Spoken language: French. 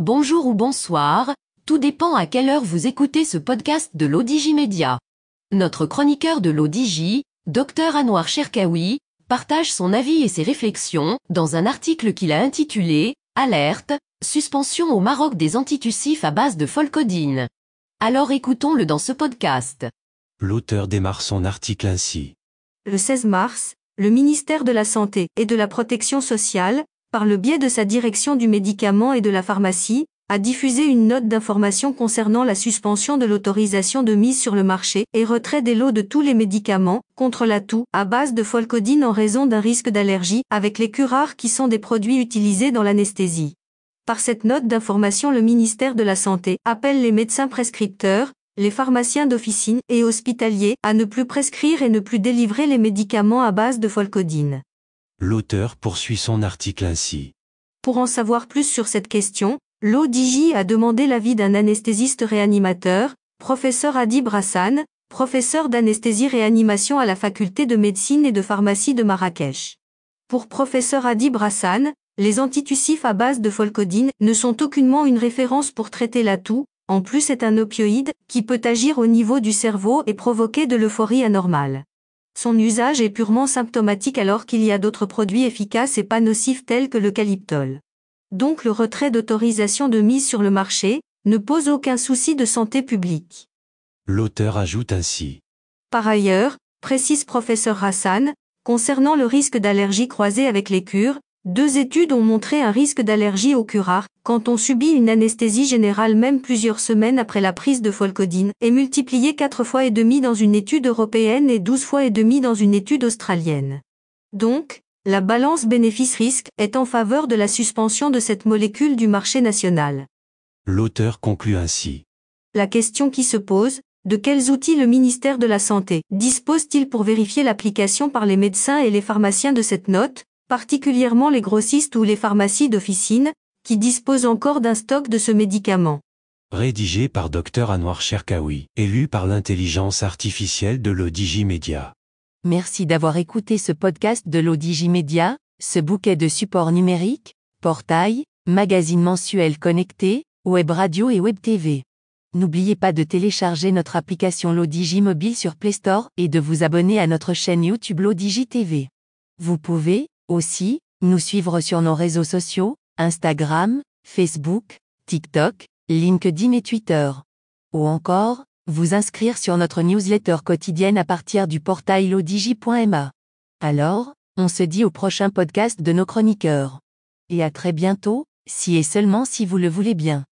bonjour ou bonsoir, tout dépend à quelle heure vous écoutez ce podcast de l'ODJ Média. Notre chroniqueur de l'ODJ, Dr Anouar Cherkaoui, partage son avis et ses réflexions dans un article qu'il a intitulé « Alerte, suspension au Maroc des antitussifs à base de folcodine ». Alors écoutons-le dans ce podcast. L'auteur démarre son article ainsi. Le 16 mars, le ministère de la Santé et de la Protection sociale, par le biais de sa direction du médicament et de la pharmacie, a diffusé une note d'information concernant la suspension de l'autorisation de mise sur le marché et retrait des lots de tous les médicaments contre la toux à base de folcodine en raison d'un risque d'allergie avec les curares qui sont des produits utilisés dans l'anesthésie. Par cette note d'information, le ministère de la Santé appelle les médecins prescripteurs, les pharmaciens d'officine et hospitaliers à ne plus prescrire et ne plus délivrer les médicaments à base de folcodine. L'auteur poursuit son article ainsi. Pour en savoir plus sur cette question, l'ODJ a demandé l'avis d'un anesthésiste réanimateur, professeur Adib Hassan, professeur d'anesthésie-réanimation à la faculté de médecine et de pharmacie de Marrakech. Pour professeur Adib Hassan, les antitussifs à base de folcodine ne sont aucunement une référence pour traiter la toux. En plus, c'est un opioïde qui peut agir au niveau du cerveau et provoquer de l'euphorie anormale. Son usage est purement symptomatique alors qu'il y a d'autres produits efficaces et pas nocifs tels que le Caliptol. Donc le retrait d'autorisation de mise sur le marché ne pose aucun souci de santé publique. L'auteur ajoute ainsi. Par ailleurs, précise professeur Hassan, concernant le risque d'allergie croisée avec les cures, 2 études ont montré un risque d'allergie aux curares quand on subit une anesthésie générale même plusieurs semaines après la prise de folcodine et multiplié 4,5 fois dans une étude européenne et 12,5 fois dans une étude australienne. Donc, la balance bénéfice-risque est en faveur de la suspension de cette molécule du marché national. L'auteur conclut ainsi. La question qui se pose, de quels outils le ministère de la Santé dispose-t-il pour vérifier l'application par les médecins et les pharmaciens de cette note, particulièrement les grossistes ou les pharmacies d'officine, qui disposent encore d'un stock de ce médicament. Rédigé par Dr Anouar Cherkaoui, élu par l'intelligence artificielle de l'ODJ Média. Merci d'avoir écouté ce podcast de l'ODJ Média, ce bouquet de supports numériques, portail, magazine mensuel connecté, web radio et web TV. N'oubliez pas de télécharger notre application l'ODJ Mobile sur Play Store et de vous abonner à notre chaîne YouTube l'ODJ TV. Vous pouvez, aussi, nous suivre sur nos réseaux sociaux, Instagram, Facebook, TikTok, LinkedIn et Twitter. Ou encore, vous inscrire sur notre newsletter quotidienne à partir du portail lodj.ma. Alors, on se dit au prochain podcast de nos chroniqueurs. Et à très bientôt, si et seulement si vous le voulez bien.